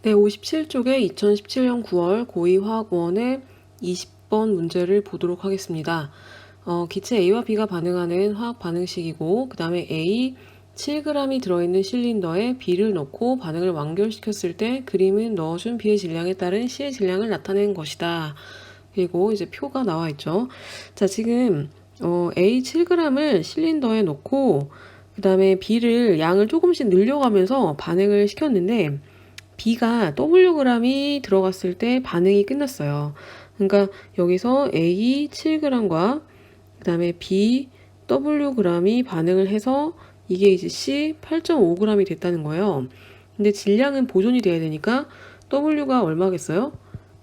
네, 57쪽에 2017년 9월 고2화학원의 20번 문제를 보도록 하겠습니다. 기체 A와 B가 반응하는 화학 반응식이고 그 다음에 A 7g이 들어있는 실린더에 B를 넣고 반응을 완결시켰을 때 그림은 넣어준 B의 질량에 따른 C의 질량을 나타낸 것이다. 그리고 이제 표가 나와 있죠. 자, 지금 A 7g을 실린더에 넣고 그 다음에 B를 양을 조금씩 늘려가면서 반응을 시켰는데 B가 Wg이 들어갔을 때 반응이 끝났어요. 그러니까 여기서 A 7g과 그 다음에 B Wg이 반응을 해서 이게 이제 C 8.5g이 됐다는 거예요. 근데 질량은 보존이 돼야 되니까 W가 얼마겠어요?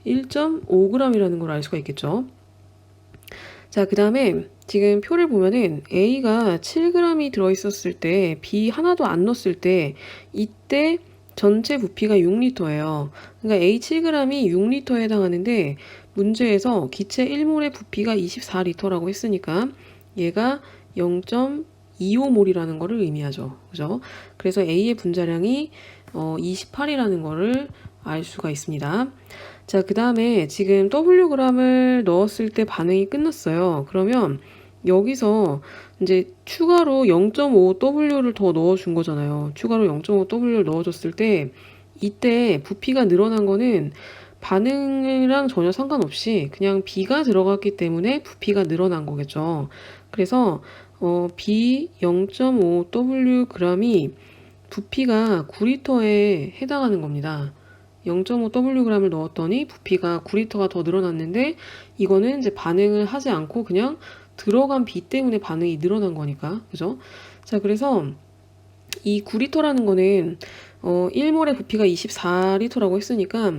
1.5g이라는 걸 알 수가 있겠죠. 자, 그 다음에 지금 표를 보면은 A가 7g이 들어있었을 때 B 하나도 안 넣었을 때 이때 전체 부피가 6L예요. 그러니까 A 7g이 6L에 해당하는데 문제에서 기체 1몰의 부피가 24L라고 했으니까 얘가 0.25몰이라는 거를 의미하죠. 그죠? 그래서 A의 분자량이 28이라는 거를 알 수가 있습니다. 자, 그 다음에 지금 Wg을 넣었을 때 반응이 끝났어요. 그러면 여기서 이제 추가로 0.5W를 더 넣어준 거잖아요. 추가로 0.5W를 넣어줬을 때 이때 부피가 늘어난 거는 반응이랑 전혀 상관없이 그냥 B가 들어갔기 때문에 부피가 늘어난 거겠죠. 그래서 B 0.5Wg이 부피가 9L에 해당하는 겁니다. 0.5Wg을 넣었더니 부피가 9L가 더 늘어났는데 이거는 이제 반응을 하지 않고 그냥 들어간 B 때문에 반응이 늘어난 거니까. 그죠? 자, 그래서 이 9L라는 거는 1몰의 부피가 24L라고 했으니까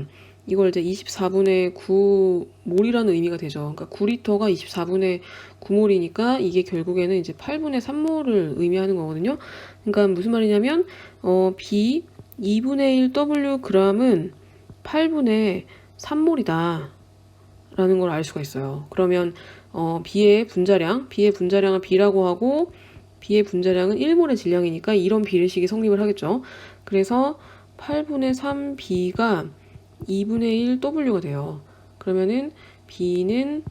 이걸 이제 24분의 9몰이라는 의미가 되죠. 그러니까 9L가 24분의 9몰이니까 이게 결국에는 이제 8분의 3몰을 의미하는 거거든요. 그러니까 무슨 말이냐면 B 2분의 1 Wg은 8분의 3몰이다 라는 걸 알 수가 있어요. 그러면 B의 분자량을 B라고 하고 B의 분자량은 1몰의 질량이니까 이런 비례식이 성립을 하겠죠. 그래서 8분의 3B가 2분의 1W가 돼요. 그러면은 B는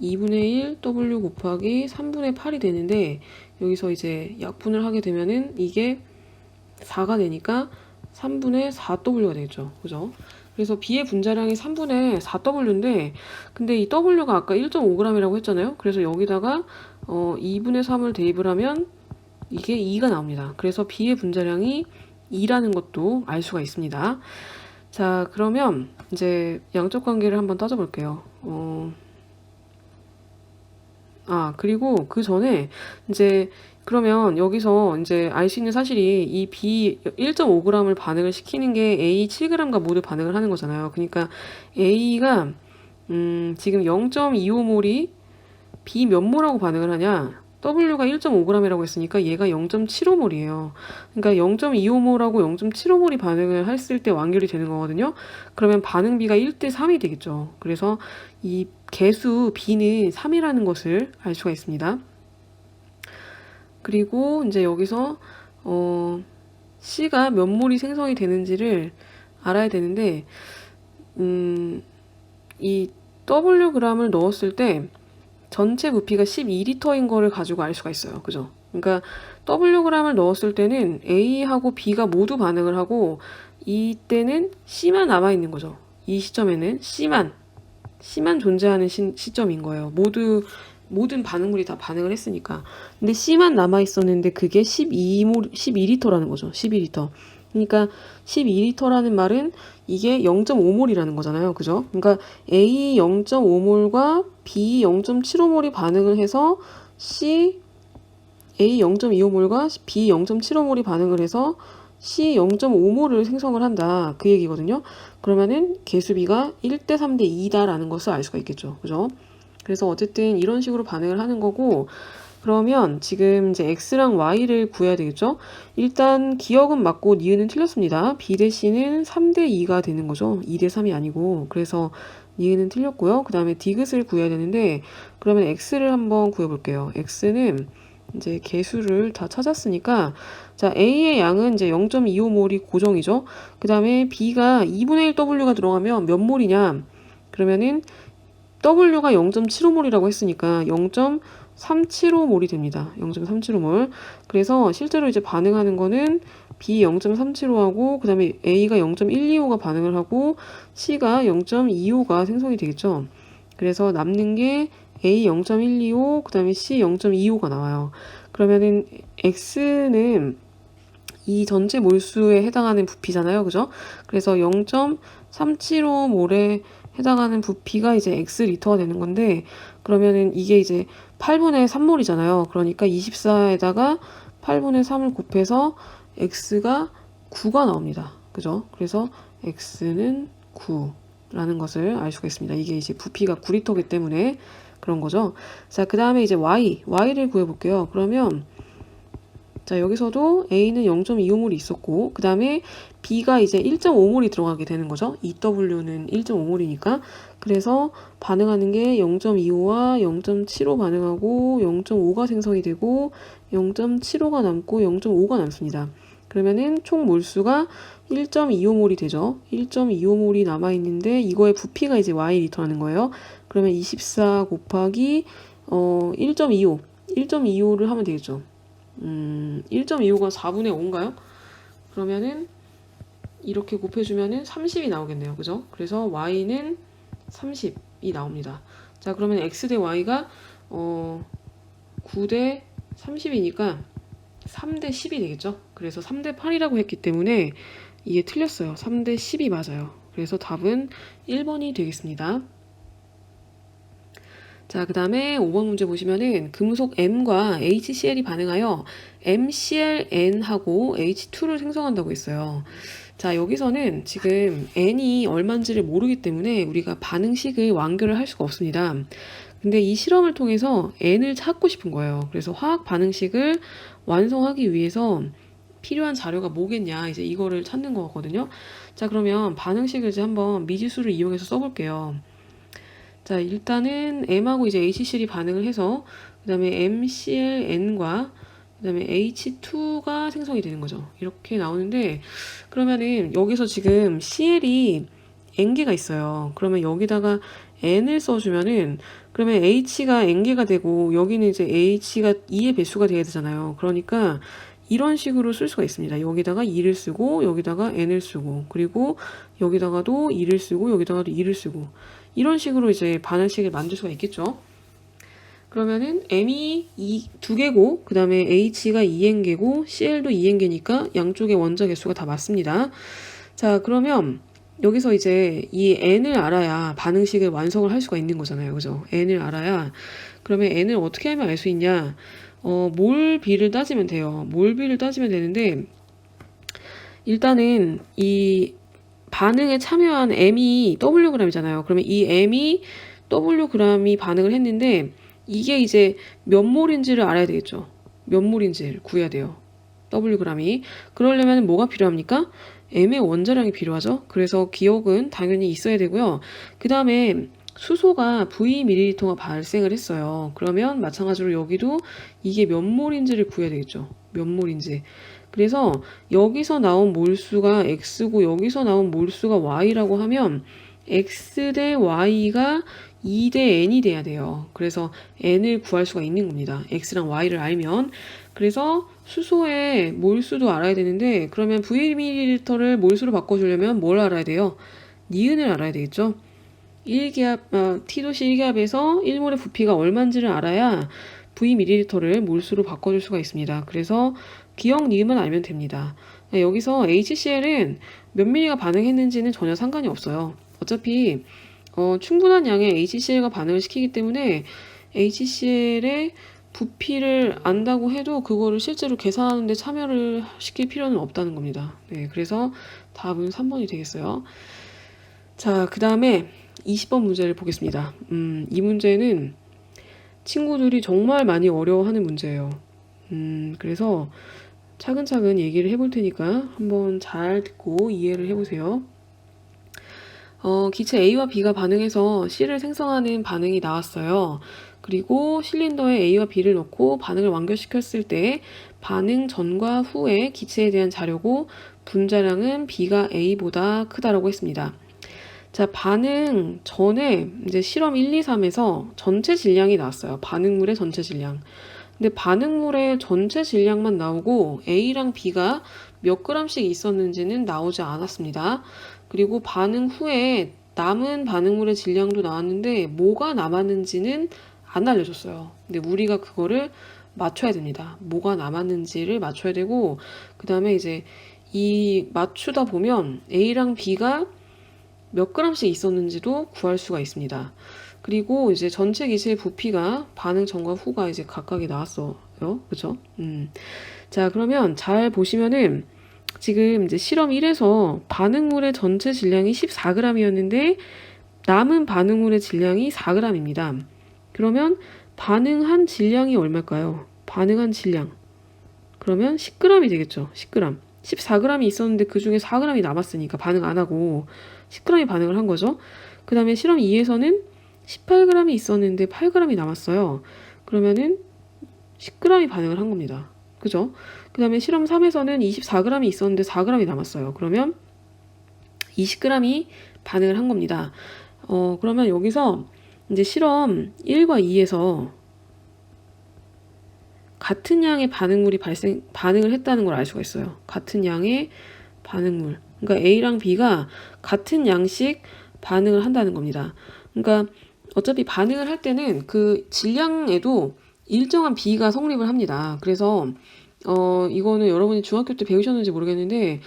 2분의 1 W 곱하기 3분의 8이 되는데 여기서 이제 약분을 하게 되면은 이게 4가 되니까 3분의 4W가 되겠죠. 그죠? 그래서 B의 분자량이 3분의 4W인데 근데 이 W가 아까 1.5g이라고 했잖아요. 그래서 여기다가 2분의 3을 대입을 하면 이게 2가 나옵니다. 그래서 B의 분자량이 2라는 것도 알 수가 있습니다. 자, 그러면 이제 양적 관계를 한번 따져볼게요. 그리고 그 전에 이제 그러면 여기서 이제 알 수 있는 사실이 이 B 1.5g을 반응을 시키는 게 A 7g과 모두 반응을 하는 거잖아요. 그러니까 A가 지금 0.25몰이 B 몇 몰하고 반응을 하냐? W가 1.5g이라고 했으니까 얘가 0.75몰이에요. 그러니까 0.25몰하고 0.75몰이 반응을 했을 때 완결이 되는 거거든요. 그러면 반응비가 1대 3이 되겠죠. 그래서 이 개수 B는 3이라는 것을 알 수가 있습니다. 그리고 이제 여기서 C가 몇 몰이 생성이 되는지를 알아야 되는데 이 Wg을 넣었을 때 전체 부피가 12L인 거를 가지고 알 수가 있어요. 그죠? 그러니까 Wg을 넣었을 때는 A하고 B가 모두 반응을 하고 이때는 C만 남아있는 거죠. 이 시점에는 C만 존재하는 시점인 거예요. 모든 반응물이 다 반응을 했으니까. 근데 C만 남아있었는데 그게 12L라는 거죠. 12L. 그러니까 12L라는 말은 이게 0.5몰이라는 거잖아요. 그죠? 그러니까 A 0.5몰과 B 0.75몰이 반응을 해서 A 0.25몰과 B 0.75몰이 반응을 해서 C 0.5몰을 생성을 한다. 그 얘기거든요. 그러면은 개수비가 1대 3대 2다라는 것을 알 수가 있겠죠. 그죠? 그래서 어쨌든 이런 식으로 반응을 하는 거고 그러면 지금 이제 X랑 Y를 구해야 되겠죠? 일단 기억은 맞고 니은은 틀렸습니다. B 대 C는 3대 2가 되는 거죠. 2대 3이 아니고. 그래서 니은은 틀렸고요. 그 다음에 디귿을 구해야 되는데 그러면 X를 한번 구해볼게요. X는 이제 개수를 다 찾았으니까 자, A의 양은 이제 0.25몰이 고정이죠. 그 다음에 B가 2분의 1 W가 들어가면 몇 몰이냐? 그러면은 W가 0.75몰이라고 했으니까 0.375몰이 됩니다. 0.375몰. 그래서 실제로 이제 반응하는 거는 B 0.375하고 그 다음에 A가 0.125가 반응을 하고 C가 0.25가 생성이 되겠죠. 그래서 남는 게 A 0.125, 그 다음에 C 0.25가 나와요. 그러면은 X는 이 전체 몰수에 해당하는 부피잖아요. 그죠? 그래서 0.375몰에 해당하는 부피가 이제 X리터가 되는 건데, 그러면은 이게 이제 8분의 3몰이잖아요. 그러니까 24에다가 8분의 3을 곱해서 X가 9가 나옵니다. 그죠? 그래서 X는 9라는 것을 알 수가 있습니다. 이게 이제 부피가 9리터이기 때문에 그런 거죠. 자, 그 다음에 이제 Y를 구해볼게요. 그러면 자, 여기서도 A는 0.25몰이 있었고, 그 다음에 B가 이제 1.5몰이 들어가게 되는 거죠. EW는 1.5몰이니까. 그래서 반응하는 게 0.25와 0.75 반응하고 0.5가 생성이 되고 0.75가 남고 0.5가 남습니다. 그러면은 총 몰수가 1.25몰이 되죠. 1.25몰이 남아있는데 이거의 부피가 이제 Y리터라는 거예요. 그러면 24 곱하기 1.25, 1.25를 하면 되겠죠. 1.25가 4분의 5인가요? 그러면은 이렇게 곱해주면은 30이 나오겠네요. 그죠? 그래서 Y는 30이 나옵니다. 자, 그러면 X 대 Y가 9 대 30이니까 3 대 10이 되겠죠? 그래서 3 대 8이라고 했기 때문에 이게 틀렸어요. 3 대 10이 맞아요. 그래서 답은 1번이 되겠습니다. 자, 그 다음에 5번 문제 보시면은 금속 M과 HCl이 반응하여 MClN하고 H2를 생성한다고 했어요. 자, 여기서는 지금 N이 얼마인지를 모르기 때문에 우리가 반응식을 완결을 할 수가 없습니다. 근데 이 실험을 통해서 N을 찾고 싶은 거예요. 그래서 화학 반응식을 완성하기 위해서 필요한 자료가 뭐겠냐, 이제 이거를 찾는 거거든요. 자, 그러면 반응식을 이제 한번 미지수를 이용해서 써볼게요. 자, 일단은 M하고 이제 HCl이 반응을 해서 그 다음에 MClN과 그 다음에 H2가 생성이 되는 거죠. 이렇게 나오는데 그러면은 여기서 지금 Cl이 N개가 있어요. 그러면 여기다가 N을 써주면은 그러면 H가 N개가 되고 여기는 이제 H가 2의 배수가 돼야 되잖아요. 그러니까 이런 식으로 쓸 수가 있습니다. 여기다가 2를 쓰고 여기다가 N을 쓰고 그리고 여기다가도 2를 쓰고 여기다가도 2를 쓰고 이런 식으로 이제 반응식을 만들 수가 있겠죠. 그러면은 M이 2개고 그 다음에 H가 2N개고 CL도 2N개니까 양쪽의 원자 개수가 다 맞습니다. 자, 그러면 여기서 이제 이 N을 알아야 반응식을 완성을 할 수가 있는 거잖아요. 그죠? N을 알아야. 그러면 N을 어떻게 하면 알 수 있냐? 몰비를 따지면 돼요. 몰비를 따지면 되는데 일단은 이 반응에 참여한 M이 Wg이잖아요. 그러면 이 M이 Wg이 반응을 했는데 이게 이제 몇 몰인지를 알아야 되겠죠. 몇 몰인지를 구해야 돼요. Wg이. 그러려면 뭐가 필요합니까? M의 원자량이 필요하죠. 그래서 기억은 당연히 있어야 되고요. 그 다음에 수소가 Vml가 발생을 했어요. 그러면 마찬가지로 여기도 이게 몇 몰인지를 구해야 되겠죠. 몇 몰인지. 그래서 여기서 나온 몰수가 X고 여기서 나온 몰수가 Y라고 하면 X 대 Y가 2 대 N이 돼야 돼요. 그래서 N을 구할 수가 있는 겁니다. X랑 Y를 알면. 그래서 수소의 몰수도 알아야 되는데 그러면 Vml를 몰수로 바꿔주려면 뭘 알아야 돼요? 니은을 알아야 되겠죠. 1기압, T도시 1기압에서 1몰의 부피가 얼마인지를 알아야 Vml를 몰수로 바꿔줄 수가 있습니다. 그래서 기억 니은만 알면 됩니다. 여기서 HCl은 몇 밀리가 반응했는지는 전혀 상관이 없어요. 어차피 충분한 양의 HCl과 반응을 시키기 때문에 HCl의 부피를 안다고 해도 그거를 실제로 계산하는데 참여를 시킬 필요는 없다는 겁니다. 네, 그래서 답은 3번이 되겠어요. 자, 그 다음에 20번 문제를 보겠습니다. 이 문제는 친구들이 정말 많이 어려워하는 문제예요. 그래서 차근차근 얘기를 해볼 테니까 한번 잘 듣고 이해를 해보세요. 기체 A와 B가 반응해서 C를 생성하는 반응이 나왔어요. 그리고 실린더에 A와 B를 넣고 반응을 완결시켰을 때 반응 전과 후의 기체에 대한 자료고 분자량은 B가 A보다 크다라고 했습니다. 자, 반응 전에 이제 실험 1, 2, 3에서 전체 질량이 나왔어요. 반응물의 전체 질량. 근데 반응물의 전체 질량만 나오고 A랑 B가 몇 g씩 있었는지는 나오지 않았습니다. 그리고 반응 후에 남은 반응물의 질량도 나왔는데 뭐가 남았는지는 안 알려줬어요. 근데 우리가 그거를 맞춰야 됩니다. 뭐가 남았는지를 맞춰야 되고, 그 다음에 이제 이 맞추다 보면 A랑 B가 몇 g씩 있었는지도 구할 수가 있습니다. 그리고 이제 전체 기체의 부피가 반응 전과 후가 이제 각각이 나왔어요. 그쵸? 자, 그러면 잘 보시면은 지금 이제 실험 1에서 반응물의 전체 질량이 14g이었는데 남은 반응물의 질량이 4g입니다. 그러면 반응한 질량이 얼마일까요? 반응한 질량. 그러면 10g이 되겠죠. 10g. 14g이 있었는데 그 중에 4g이 남았으니까 반응 안 하고 10g이 반응을 한 거죠. 그 다음에 실험 2에서는 18g이 있었는데 8g이 남았어요. 그러면은 10g이 반응을 한 겁니다. 그죠? 그 다음에 실험 3에서는 24g이 있었는데 4g이 남았어요. 그러면 20g이 반응을 한 겁니다. 그러면 여기서 이제 실험 1과 2에서 같은 양의 반응물이 반응을 했다는 걸 알 수가 있어요. 같은 양의 반응물. 그러니까 A랑 B가 같은 양씩 반응을 한다는 겁니다. 그러니까 어차피 반응을 할 때는 그 질량에도 일정한 비가 성립을 합니다. 그래서 이거는 여러분이 중학교 때 배우셨는지 모르겠는데,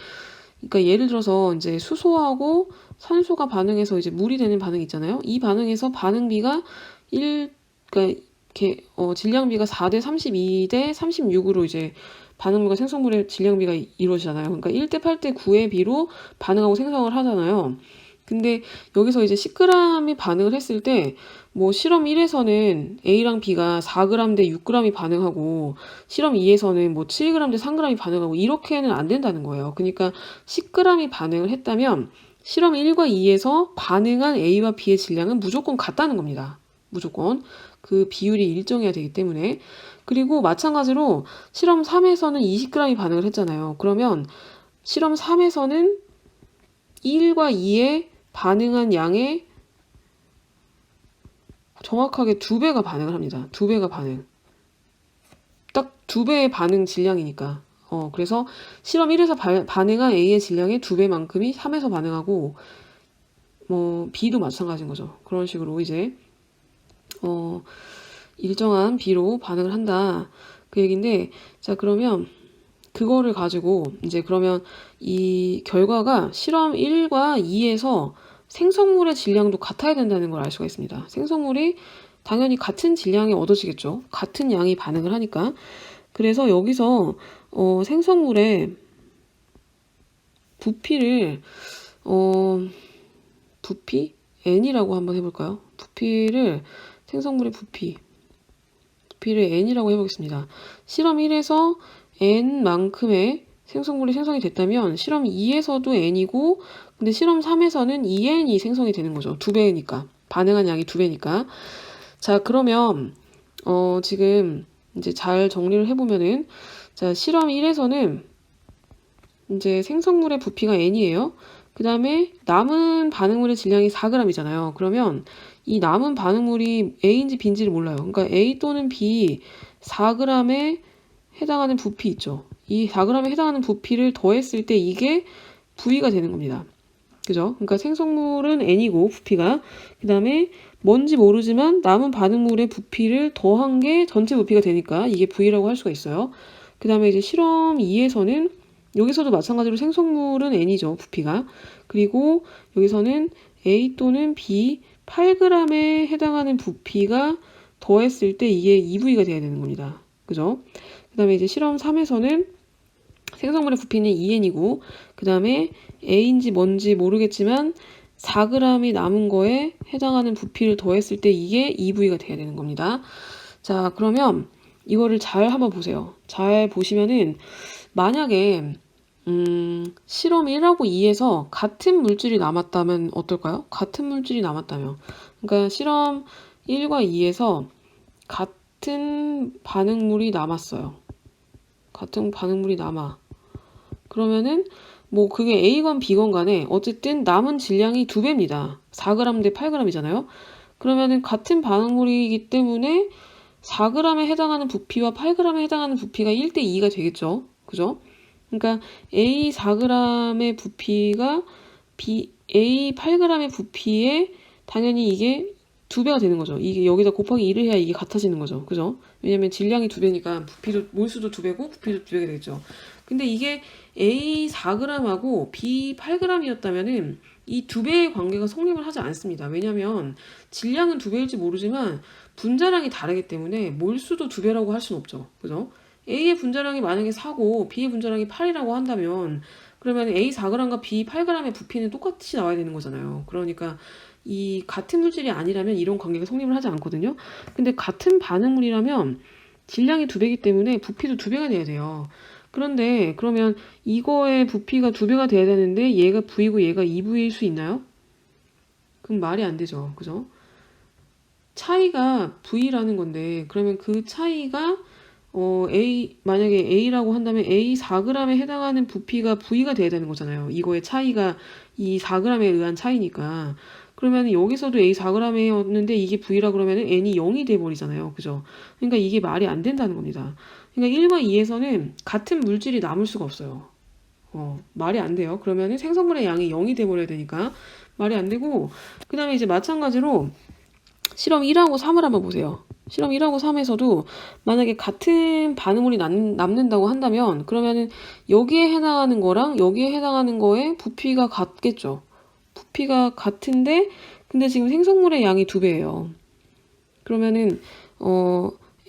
그러니까 예를 들어서 이제 수소하고 산소가 반응해서 이제 물이 되는 반응이 있잖아요. 이 반응에서 반응비가 그러니까 이렇게 질량비가 4대 32대 36으로 이제 반응물과 생성물의 질량비가 이루어지잖아요. 그러니까 1대 8대 9의 비로 반응하고 생성을 하잖아요. 근데 여기서 이제 10g이 반응을 했을 때 뭐 실험 1에서는 A랑 B가 4g 대 6g이 반응하고 실험 2에서는 뭐 7g 대 3g이 반응하고 이렇게는 안 된다는 거예요. 그러니까 10g이 반응을 했다면 실험 1과 2에서 반응한 A와 B의 질량은 무조건 같다는 겁니다. 무조건. 그 비율이 일정해야 되기 때문에. 그리고 마찬가지로 실험 3에서는 20g이 반응을 했잖아요. 그러면 실험 3에서는 1과 2에 반응한 양의 정확하게 2배가 반응을 합니다. 2배가 반응. 딱 2배의 반응 질량이니까. 그래서 실험 1에서 반응한 A의 질량의 2배만큼이 3에서 반응하고, 뭐, B도 마찬가지인 거죠. 그런 식으로 이제, 일정한 B로 반응을 한다. 그 얘기인데, 자, 그러면 그거를 가지고, 이제 그러면 이 결과가 실험 1과 2에서 생성물의 질량도 같아야 된다는 걸 알 수가 있습니다. 생성물이 당연히 같은 질량이 얻어지겠죠. 같은 양이 반응을 하니까. 그래서 여기서 생성물의 부피를 부피 n이라고 한번 해볼까요? 생성물의 부피를 n이라고 해보겠습니다. 실험 1에서 n만큼의 생성물이 생성이 됐다면 실험 2에서도 n이고, 근데 실험 3에서는 2n이 생성이 되는 거죠. 2배니까. 반응한 양이 2배니까. 자, 그러면 지금 이제 잘 정리를 해보면은, 자, 실험 1에서는 이제 생성물의 부피가 n이에요. 그 다음에 남은 반응물의 질량이 4g이잖아요. 그러면 이 남은 반응물이 A인지 B인지를 몰라요. 그러니까 A 또는 B 4g에 해당하는 부피 있죠. 이 4g에 해당하는 부피를 더했을 때 이게 V가 되는 겁니다. 그죠? 그러니까 생성물은 N이고 부피가, 그 다음에 뭔지 모르지만 남은 반응물의 부피를 더한 게 전체 부피가 되니까 이게 V라고 할 수가 있어요. 그 다음에 이제 실험 2에서는 여기서도 마찬가지로 생성물은 N이죠, 부피가. 그리고 여기서는 A 또는 B 8g에 해당하는 부피가 더했을 때 이게 2V가 돼야 되는 겁니다. 그죠? 그 다음에 이제 실험 3에서는 생성물의 부피는 2N이고, 그 다음에 A인지 뭔지 모르겠지만 4g이 남은 거에 해당하는 부피를 더했을 때 이게 2V가 돼야 되는 겁니다. 자, 그러면 이거를 잘 한번 보세요. 잘 보시면은 만약에 실험 1하고 2에서 같은 물질이 남았다면 어떨까요? 같은 물질이 남았다면. 그러니까 실험 1과 2에서 같은 반응물이 남았어요. 같은 반응물이 남아. 그러면은 뭐 그게 A건 B건 간에 어쨌든 남은 질량이 2배입니다. 4g 대 8g이잖아요. 그러면은 같은 반응물이기 때문에 4g에 해당하는 부피와 8g에 해당하는 부피가 1대 2가 되겠죠. 그죠? 그러니까 A 4g의 부피가 A 8g의 부피에 당연히 이게 2배가 되는 거죠. 이게 여기다 곱하기 2를 해야 이게 같아지는 거죠. 그죠? 왜냐면 질량이 2배니까 부피도, 몰수도 2배고 부피도 2배가 되겠죠. 근데 이게 A 4g하고 B 8g이었다면은 이 2배의 관계가 성립을 하지 않습니다. 왜냐면 질량은 2배일지 모르지만 분자량이 다르기 때문에 몰수도 2배라고 할 수는 없죠. 그죠? A의 분자량이 만약에 4고 B의 분자량이 8이라고 한다면 그러면 A 4g과 B 8g의 부피는 똑같이 나와야 되는 거잖아요. 그러니까 이 같은 물질이 아니라면 이런 관계가 성립을 하지 않거든요. 근데 같은 반응물이라면 질량이 2배이기 때문에 부피도 2배가 돼야 돼요. 그런데 그러면 이거의 부피가 2배가 돼야 되는데 얘가 V고 얘가 2V일 수 있나요? 그럼 말이 안 되죠. 그죠? 차이가 V라는 건데 그러면 그 차이가 만약에 A라고 한다면 A 4g에 해당하는 부피가 V가 돼야 되는 거잖아요. 이거의 차이가 이 4g에 의한 차이니까. 그러면 여기서도 A 4g이었는데 이게 V라 그러면 N이 0이 돼버리잖아요. 그죠? 그러니까 이게 말이 안 된다는 겁니다. 그러니까 1과 2에서는 같은 물질이 남을 수가 없어요. 말이 안 돼요. 그러면 생성물의 양이 0이 돼버려야 되니까 말이 안 되고 그 다음에 이제 마찬가지로 실험 1하고 3을 한번 보세요. 실험 1하고 3에서도 만약에 같은 반응물이 남는다고 한다면 그러면은 여기에 해당하는 거랑 여기에 해당하는 거에 부피가 같겠죠. 부피가 같은데 근데 지금 생성물의 양이 2배예요. 그러면은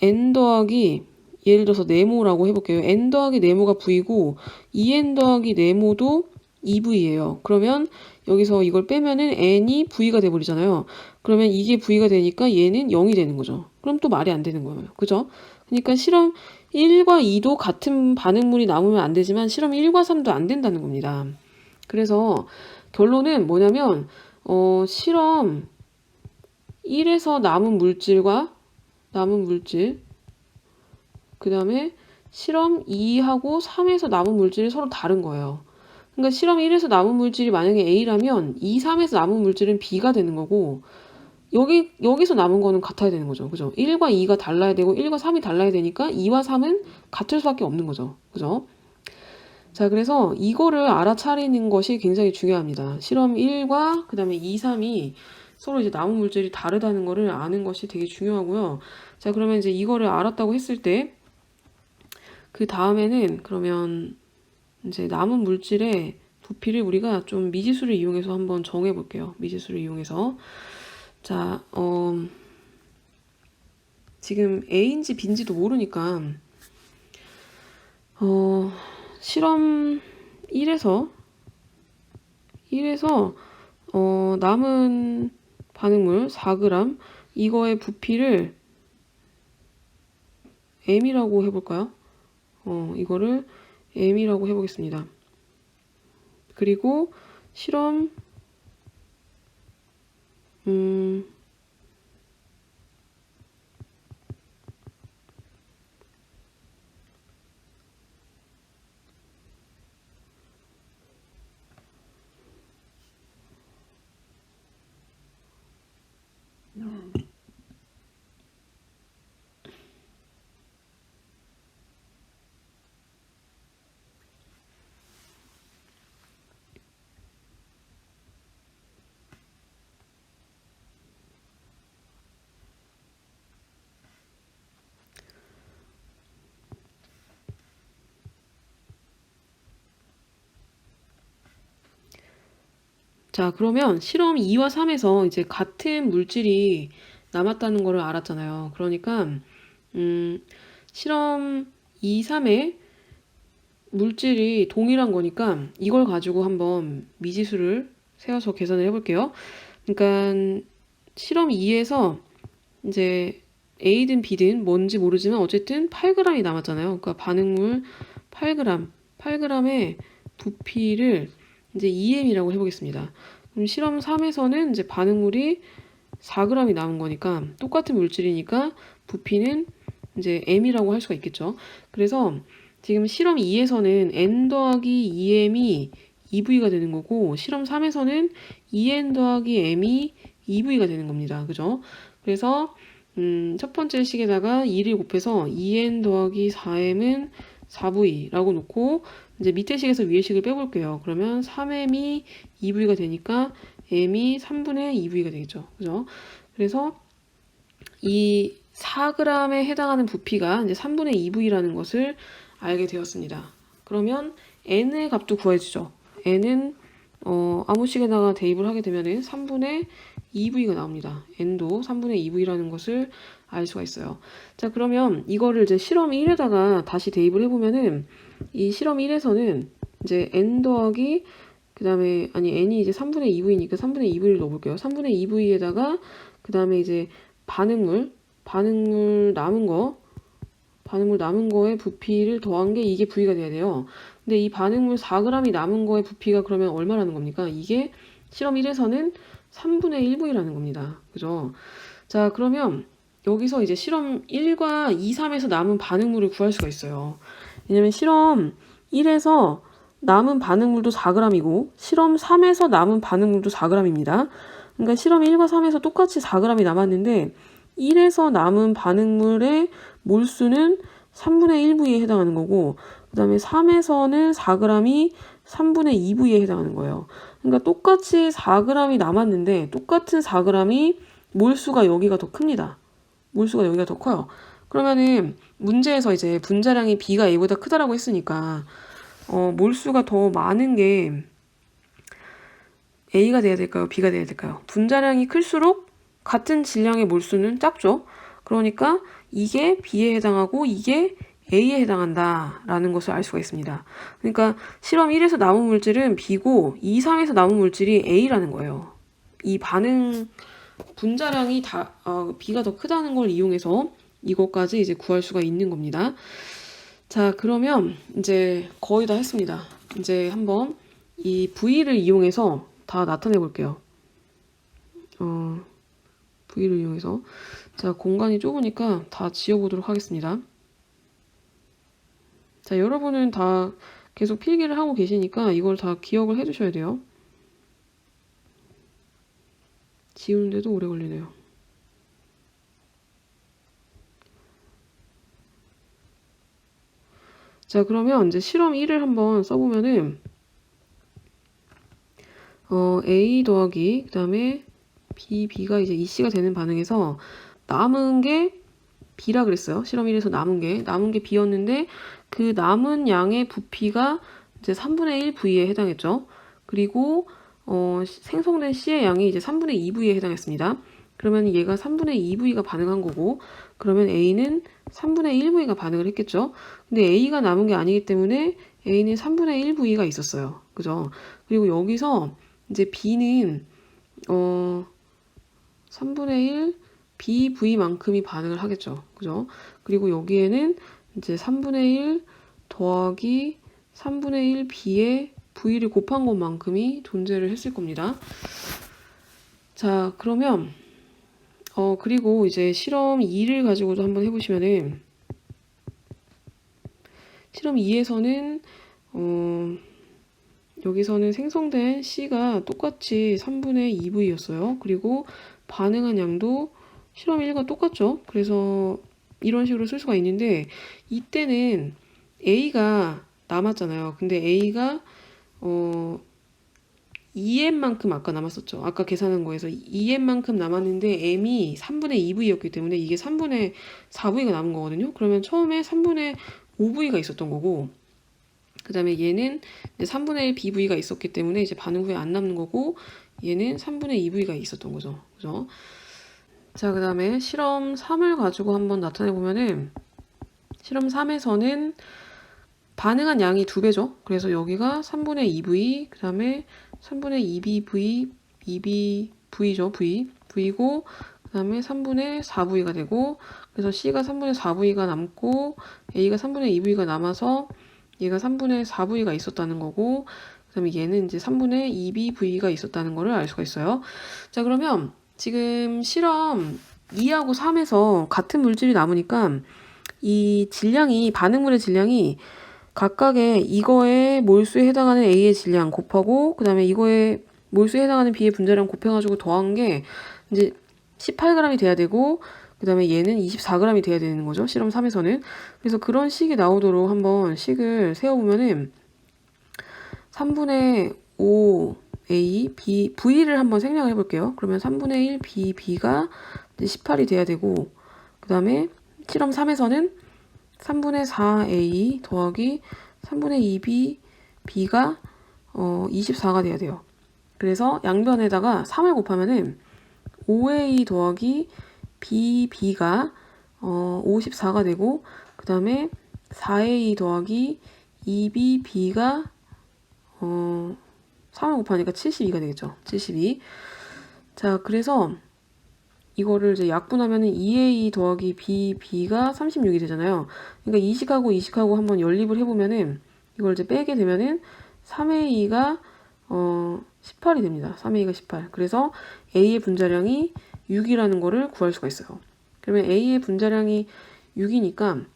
n 더하기 예를 들어서 네모라고 해볼게요. n 더하기 네모가 V고 2n 더하기 네모도 2V예요. 그러면 여기서 이걸 빼면은 n이 V가 돼버리잖아요. 그러면 이게 V가 되니까 얘는 0이 되는 거죠. 그럼 또 말이 안 되는 거예요. 그죠? 그러니까 실험 1과 2도 같은 반응물이 남으면 안 되지만 실험 1과 3도 안 된다는 겁니다. 그래서 결론은 뭐냐면 실험 1에서 남은 물질 그 다음에 실험 2하고 3에서 남은 물질이 서로 다른 거예요. 그러니까 실험 1에서 남은 물질이 만약에 A라면 2, 3에서 남은 물질은 B가 되는 거고 여기서 남은 거는 같아야 되는 거죠. 그죠? 1과 2가 달라야 되고 1과 3이 달라야 되니까 2와 3은 같을 수밖에 없는 거죠. 그죠? 자, 그래서 이거를 알아차리는 것이 굉장히 중요합니다. 실험 1과 그 다음에 2, 3이 서로 이제 남은 물질이 다르다는 거를 아는 것이 되게 중요하고요. 자, 그러면 이제 이거를 알았다고 했을 때 그 다음에는 그러면 이제 남은 물질의 부피를 우리가 좀 미지수를 이용해서 한번 정해 볼게요. 미지수를 이용해서. 자, 지금 A인지 B인지도 모르니까, 실험 1에서 남은 반응물 4g, 이거의 부피를 M이라고 해볼까요? 이거를 M이라고 해보겠습니다. 그리고 실험, 자, 그러면 실험 2와 3에서 이제 같은 물질이 남았다는 거를 알았잖아요. 그러니까, 실험 2, 3에 물질이 동일한 거니까 이걸 가지고 한번 미지수를 세워서 계산을 해볼게요. 그러니까 실험 2에서 이제 A든 B든 뭔지 모르지만 어쨌든 8g이 남았잖아요. 그러니까 반응물 8g의 부피를 이제 EM이라고 해보겠습니다. 그럼 실험 3에서는 이제 반응물이 4g이 남은 거니까 똑같은 물질이니까 부피는 이제 m이라고 할 수가 있겠죠. 그래서 지금 실험 2에서는 n 더하기 2m이 2v가 되는 거고 실험 3에서는 2n 더하기 m이 2v가 되는 겁니다. 그죠? 그래서 첫 번째 식에다가 2를 곱해서 2n 더하기 4m은 4v라고 놓고 이제 밑에 식에서 위에 식을 빼볼게요. 그러면 3m이 2v가 되니까 m이 3분의 2v가 되겠죠. 그죠? 그래서 이 4g에 해당하는 부피가 이제 3분의 2v라는 것을 알게 되었습니다. 그러면 n의 값도 구해주죠. n은 아무 식에다가 대입을 하게 되면은 3분의 2v가 나옵니다. n도 3분의 2v라는 것을 알 수가 있어요. 자, 그러면 이거를 이제 실험 1에다가 다시 대입을 해보면은 이 실험 1에서는 이제 n 더하기 그 다음에 n이 이제 3분의 2v니까 3분의 2v를 넣어볼게요. 3분의 2v에다가 그 다음에 이제 반응물 남은 거에 부피를 더한 게 이게 v가 돼야 돼요. 근데 이 반응물 4g이 남은 거에 부피가 그러면 얼마라는 겁니까? 이게 실험 1에서는 3분의 1v라는 겁니다. 그죠? 자, 그러면 여기서 이제 실험 1과 2, 3에서 남은 반응물을 구할 수가 있어요. 왜냐면 실험 1에서 남은 반응물도 4g이고 실험 3에서 남은 반응물도 4g입니다. 그러니까 실험 1과 3에서 똑같이 4g이 남았는데 1에서 남은 반응물의 몰수는 3분의 1V에 해당하는 거고 그 다음에 3에서는 4g이 3분의 2V에 해당하는 거예요. 그러니까 똑같이 4g이 남았는데 똑같은 4g이 몰수가 여기가 더 큽니다. 몰수가 여기가 더 커요. 그러면은 문제에서 이제 분자량이 B가 A보다 크다라고 했으니까 몰수가 더 많은 게 A가 돼야 될까요? B가 돼야 될까요? 분자량이 클수록 같은 질량의 몰수는 작죠. 그러니까 이게 B에 해당하고 이게 A에 해당한다라는 것을 알 수가 있습니다. 그러니까 실험 1에서 남은 물질은 B고 2, 3에서 남은 물질이 A라는 거예요. 이 반응 분자량이 B가 더 크다는 걸 이용해서 이것까지 이제 구할 수가 있는 겁니다. 자, 그러면 이제 거의 다 했습니다. 이제 한번 이 V를 이용해서 다 나타내 볼게요. V를 이용해서 자, 공간이 좁으니까 다 지워보도록 하겠습니다. 자, 여러분은 다 계속 필기를 하고 계시니까 이걸 다 기억을 해두셔야 돼요. 지우는데도 오래 걸리네요. 자, 그러면 이제 실험 1을 한번 써보면은 A 더하기 그 다음에 B가 이제 EC가 되는 반응에서 남은 게 B라 그랬어요. 실험 1에서 남은 게 B였는데 그 남은 양의 부피가 이제 3분의 1V에 해당했죠. 그리고 생성된 C의 양이 이제 3분의 2V에 해당했습니다. 그러면 얘가 3분의 2V가 반응한 거고 그러면 A는 3분의 1V가 반응을 했겠죠. 근데 A가 남은 게 아니기 때문에 A는 3분의 1V가 있었어요. 그죠? 그리고 여기서 이제 B는 3분의 1 BV만큼이 반응을 하겠죠. 그죠? 그리고 여기에는 이제 3분의 1 더하기 3분의 1 B에 V를 곱한 것만큼이 존재를 했을 겁니다. 자, 그러면 그리고 이제 실험 2를 가지고도 한번 해보시면은 실험 2에서는 여기서는 생성된 C가 똑같이 3분의 2V였어요. 그리고 반응한 양도 실험 1과 똑같죠. 그래서 이런 식으로 쓸 수가 있는데 이때는 A가 남았잖아요. 근데 A가 EM만큼 아까 남았었죠. 아까 계산한 거에서 EM만큼 남았는데 M이 3분의 2V였기 때문에 이게 3분의 4V가 남은 거거든요. 그러면 처음에 3분의 5V가 있었던 거고 그 다음에 얘는 이제 3분의 1 BV가 있었기 때문에 이제 반응 후에 안 남는 거고 얘는 3분의 2V가 있었던 거죠. 그죠? 자, 그 다음에 실험 3을 가지고 한번 나타내 보면은 실험 3에서는 반응한 양이 2배죠. 그래서 여기가 3분의 2V, 그 다음에 3분의 2BV, 2BV죠. V고, 그 다음에 3분의 4V가 되고, 그래서 C가 3분의 4V가 남고, A가 3분의 2V가 남아서 얘가 3분의 4V가 있었다는 거고, 그 다음에 얘는 이제 3분의 2BV가 있었다는 거를 알 수가 있어요. 자, 그러면 지금 실험 2하고 3에서 같은 물질이 남으니까 이 질량이, 반응물의 질량이 각각의 이거의 몰수에 해당하는 A의 질량 곱하고 그 다음에 이거의 몰수에 해당하는 B의 분자량 곱해가지고 더한 게 이제 18g이 돼야 되고 그 다음에 얘는 24g이 돼야 되는 거죠. 실험 3에서는. 그래서 그런 식이 나오도록 한번 식을 세워보면은 3분의 5 A, B, V를 한번 생략을 해볼게요. 그러면 3분의 1 B, B가 18이 돼야 되고 그 다음에 실험 3에서는 3분의 4 A 더하기 3분의 2 B, B가 24가 돼야 돼요. 그래서 양변에다가 3을 곱하면은 5A 더하기 BB가 54가 되고 그 다음에 4A 더하기 2BB가 3을 곱하니까 72가 되겠죠. 72. 자, 그래서 이거를 이제 약분하면은 2A 더하기 BB가 36이 되잖아요. 그러니까 이식하고 이식하고 한번 연립을 해보면은 이걸 이제 빼게 되면은 3A가 18이 됩니다. 3A가 18. 그래서 A의 분자량이 6이라는 거를 구할 수가 있어요. 그러면 A의 분자량이 6이니까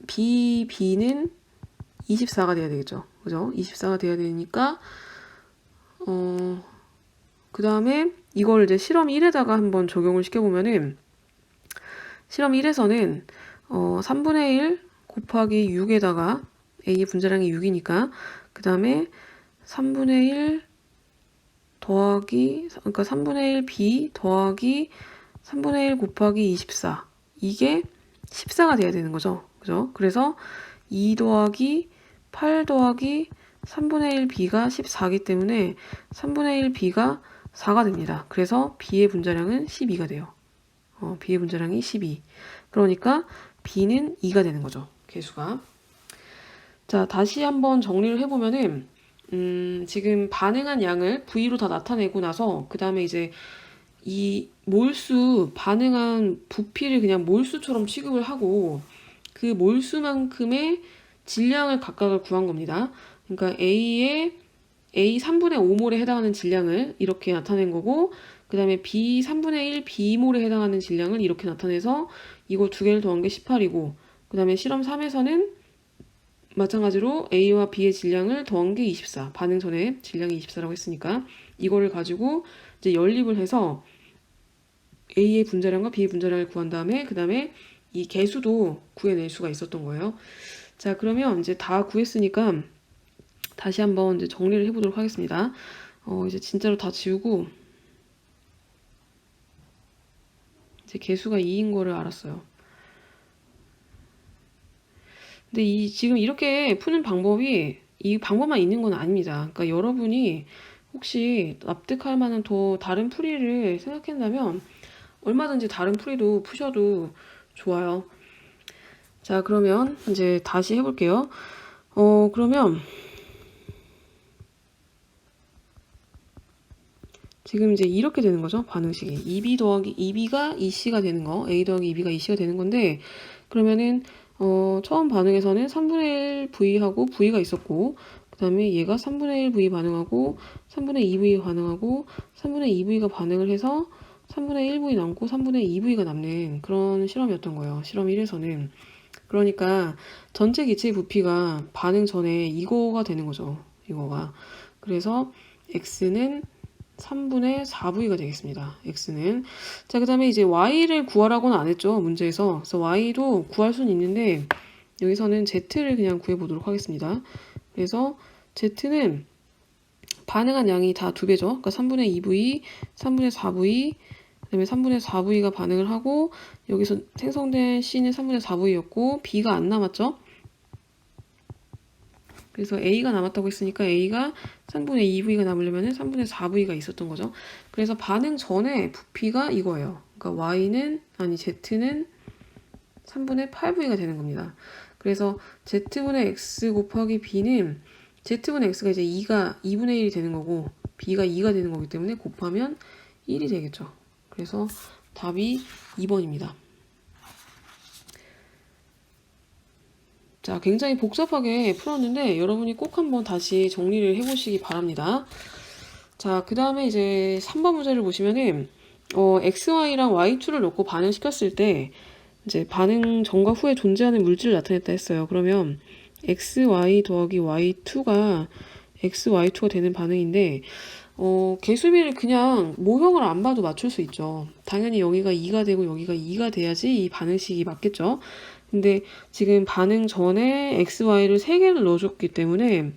B는 24가 돼야 되겠죠. 그죠? 24가 돼야 되니까 그 다음에 이걸 이제 실험 1에다가 한번 적용을 시켜보면은 실험 1에서는 3분의 1 곱하기 6에다가 A의 분자량이 6이니까 그 다음에 3분의 1 더하기 그러니까 3분의 1 B 더하기 3분의 1 곱하기 24 이게 14가 돼야 되는 거죠. 그죠? 그래서 2 더하기 8 더하기 3분의 1 B가 14이기 때문에 3분의 1 B가 4가 됩니다. 그래서 B의 분자량은 12가 돼요. B의 분자량이 12. 그러니까 B는 2가 되는 거죠. 개수가. 자, 다시 한번 정리를 해보면은 지금 반응한 양을 V로 다 나타내고 나서 그 다음에 이제 이 몰수, 반응한 부피를 그냥 몰수처럼 취급을 하고 그 몰수만큼의 질량을 각각을 구한 겁니다. 그러니까 A 3분의 5몰에 해당하는 질량을 이렇게 나타낸 거고 그 다음에 B 3분의 1 B몰에 해당하는 질량을 이렇게 나타내서 이거 두 개를 더한 게 18이고 그 다음에 실험 3에서는 마찬가지로 A와 B의 질량을 더한 게 24. 반응 전에 질량이 24라고 했으니까 이거를 가지고 이제 연립을 해서 A의 분자량과 B의 분자량을 구한 다음에 그 다음에 이 개수도 구해낼 수가 있었던 거예요. 자, 그러면 이제 다 구했으니까 다시 한번 이제 정리를 해보도록 하겠습니다. 이제 진짜로 다 지우고 이제 개수가 2인 거를 알았어요. 근데 지금 이렇게 푸는 방법이 이 방법만 있는 건 아닙니다. 그러니까 여러분이 혹시 납득할 만한 더 다른 풀이를 생각한다면 얼마든지 다른 풀이도 푸셔도 좋아요. 자, 그러면 이제 다시 해볼게요. 그러면 지금 이제 이렇게 되는 거죠. 반응식이. 2B 더하기 2B가 2C가 되는 거. A 더하기 2B가 2C가 되는 건데 그러면은 처음 반응에서는 3분의 1 V하고 V가 있었고 그 다음에 얘가 3분의 1 V 반응하고 3분의 2 V 반응하고 3분의 2 V가 반응을 해서 3분의 1 V 남고 3분의 2 V가 남는 그런 실험이었던 거예요. 실험 1에서는. 그러니까 전체 기체의 부피가 반응 전에 이거가 되는 거죠. 이거가. 그래서 X는 3분의 4V가 되겠습니다. X는. 자, 그 다음에 이제 Y를 구하라고는 안 했죠. 문제에서. 그래서 Y도 구할 수는 있는데 여기서는 Z를 그냥 구해보도록 하겠습니다. 그래서 Z는 반응한 양이 다 2배죠. 그러니까 3분의 2V, 3분의 4V, 그 다음에 3분의 4V가 반응을 하고 여기서 생성된 C는 3분의 4V였고 B가 안 남았죠. 그래서 A가 남았다고 했으니까 A가 3분의 2V가 남으려면 3분의 4V가 있었던 거죠. 그래서 반응 전에 부피가 이거예요. 그러니까 Y는, 아니 Z는 3분의 8V가 되는 겁니다. 그래서 Z분의 X 곱하기 B는 Z분의 X가 이제 2분의 1이 되는 거고 B가 2가 되는 거기 때문에 곱하면 1이 되겠죠. 그래서 답이 2번입니다. 자, 굉장히 복잡하게 풀었는데 여러분이 꼭 한번 다시 정리를 해보시기 바랍니다. 자, 그 다음에 이제 3번 문제를 보시면은 XY랑 Y2를 넣고 반응시켰을 때 이제 반응 전과 후에 존재하는 물질을 나타냈다 했어요. 그러면 XY 더하기 Y2가 XY2가 되는 반응인데 개수비를 그냥 모형을 안 봐도 맞출 수 있죠. 당연히 여기가 2가 되고 여기가 2가 돼야지 이 반응식이 맞겠죠. 근데 지금 반응 전에 XY를 3개를 넣어줬기 때문에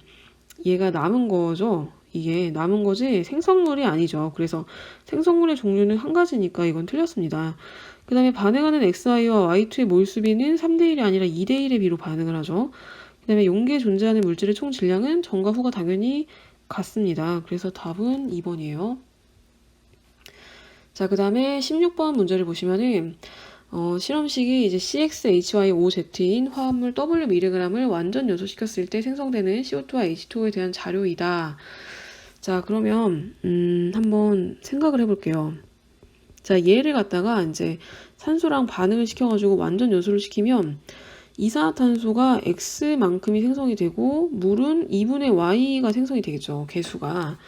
얘가 남은 거죠. 이게 남은 거지 생성물이 아니죠. 그래서 생성물의 종류는 한 가지니까 이건 틀렸습니다. 그 다음에 반응하는 XI와 Y2의 몰수비는 3대1이 아니라 2대1의 비로 반응을 하죠. 그 다음에 용기에 존재하는 물질의 총 질량은 전과 후가 당연히 같습니다. 그래서 답은 2번이에요. 자, 그 다음에 16번 문제를 보시면은 실험식이 이제 CXHYOZ인 화합물 W mg을 완전 연소시켰을 때 생성되는 CO2와 H2O에 대한 자료이다. 자, 그러면 한번 생각을 해볼게요. 자, 얘를 갖다가 이제 산소랑 반응을 시켜가지고 완전 연소를 시키면 이산화탄소가 X만큼이 생성이 되고 물은 2분의 Y가 생성이 되겠죠. 개수가.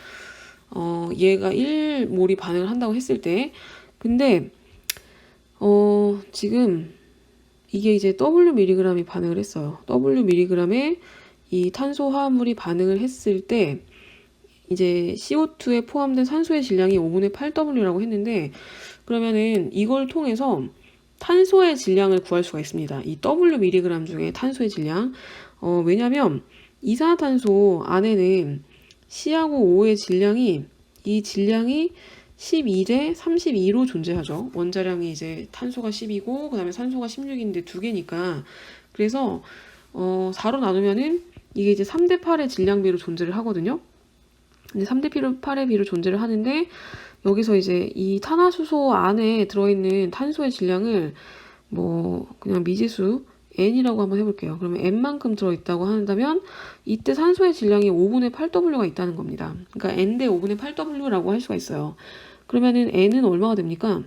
얘가 1몰이 반응을 한다고 했을 때. 근데 지금 이게 이제 W mg이 반응을 했어요. W mg에 이 탄소 화합물이 반응을 했을 때 이제 CO2에 포함된 산소의 질량이 5분의 8W라고 했는데 그러면은 이걸 통해서 탄소의 질량을 구할 수가 있습니다. 이 W mg 중에 탄소의 질량. 왜냐면 이산화탄소 안에는 C하고 O의 질량이 이 질량이 12대 32로 존재하죠. 원자량이 이제 탄소가 10이고 그다음에 산소가 16인데 두 개니까 그래서 4로 나누면은 이게 이제 3대 8의 질량비로 존재를 하거든요. 근데 3대 8의 비로 존재를 하는데 여기서 이제 이 탄화수소 안에 들어있는 탄소의 질량을 뭐 그냥 미지수 n이라고 한번 해볼게요. 그러면 n만큼 들어있다고 한다면 이때 산소의 질량이 5분의 8W가 있다는 겁니다. 그러니까 n 대 5분의 8W라고 할 수가 있어요. 그러면은 n은 얼마가 됩니까?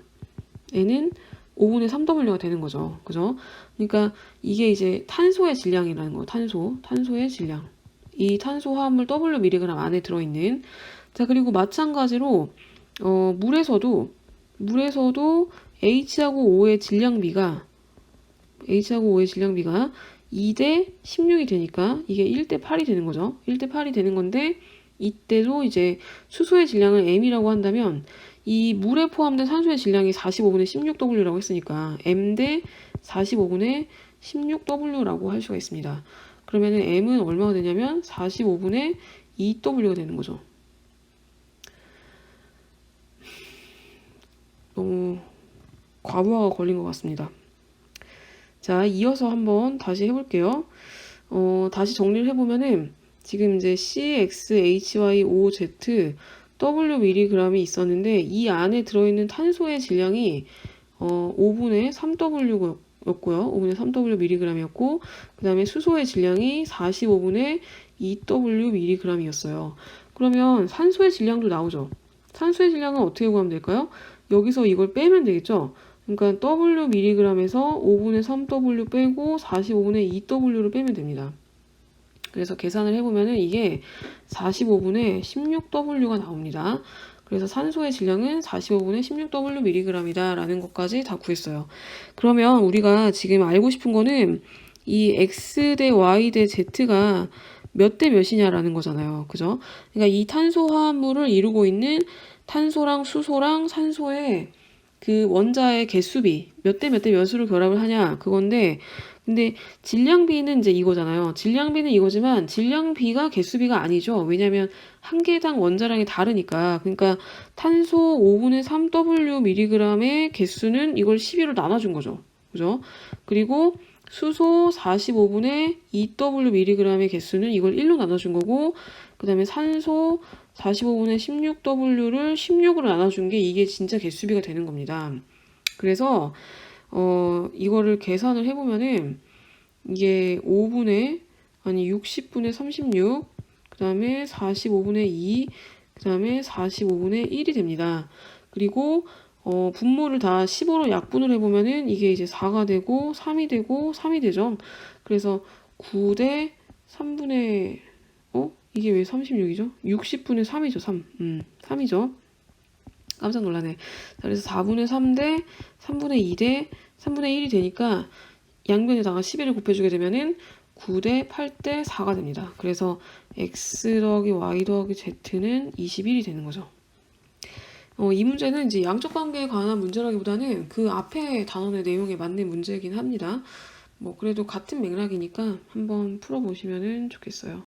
n은 5분의 3W가 되는 거죠. 그죠? 그러니까 이게 이제 탄소의 질량이라는 거예요. 탄소의 질량. 이 탄소 화합물 W mg 안에 들어있는. 자, 그리고 마찬가지로 물에서도 H하고 O의 질량비가 2대 16이 되니까 이게 1대 8이 되는 거죠. 1대 8이 되는 건데 이때도 이제 수소의 질량을 m이라고 한다면 이 물에 포함된 산소의 질량이 45분의 16W라고 했으니까 m 대 45분의 16W라고 할 수가 있습니다. 그러면은 m은 얼마가 되냐면 45분의 2W가 되는 거죠. 너무 과부하가 걸린 것 같습니다. 자, 이어서 한번 다시 해볼게요. 다시 정리를 해보면은 지금 이제 CXHYOZ W mg이 있었는데 이 안에 들어있는 탄소의 질량이 5분의 3W였고요. 5분의 3W mg이었고 그 다음에 수소의 질량이 45분의 2W mg이었어요. 그러면 산소의 질량도 나오죠. 산소의 질량은 어떻게 구하면 될까요? 여기서 이걸 빼면 되겠죠. 그러니까 W mg에서 5분의 3W 빼고 45분의 2W를 빼면 됩니다. 그래서 계산을 해보면은 이게 45분의 16W가 나옵니다. 그래서 산소의 질량은 45분의 16W mg이다 라는 것까지 다 구했어요. 그러면 우리가 지금 알고 싶은 거는 이 X 대 Y 대 Z가 몇 대 몇이냐라는 거잖아요. 그죠? 그러니까 이 탄소 화합물을 이루고 있는 탄소랑 수소랑 산소의 그 원자의 개수비 몇 대 몇으로 결합을 하냐 그건데 근데 질량비는 이제 이거잖아요. 질량비는 이거지만 질량비가 개수비가 아니죠. 왜냐면 한 개당 원자량이 다르니까. 그러니까 탄소 5분의 3W mg의 개수는 이걸 12로 나눠준 거죠. 그죠? 그리고 수소 45분의 2W mg의 개수는 이걸 1로 나눠준 거고 그 다음에 산소 45분의 16W를 16으로 나눠준 게 이게 진짜 개수비가 되는 겁니다. 그래서 이거를 계산을 해보면은 이게 60분의 36, 그 다음에 45분의 2, 그 다음에 45분의 1이 됩니다. 그리고 분모를 다 15로 약분을 해보면은 이게 이제 4가 되고 3이 되고 3이 되죠. 그래서 9대 3분의 이게 왜 36이죠? 60분의 3이죠. 3. 3이죠. 깜짝 놀라네. 자, 그래서 4분의 3 대 3분의 2 대 3분의 1이 되니까 양변에다가 11을 곱해주게 되면은 9 대 8 대 4가 됩니다. 그래서 x 더하기 y 더하기 z는 21이 되는 거죠. 이 문제는 이제 양적 관계에 관한 문제라기보다는 그 앞에 단원의 내용에 맞는 문제이긴 합니다. 뭐 그래도 같은 맥락이니까 한번 풀어보시면 좋겠어요.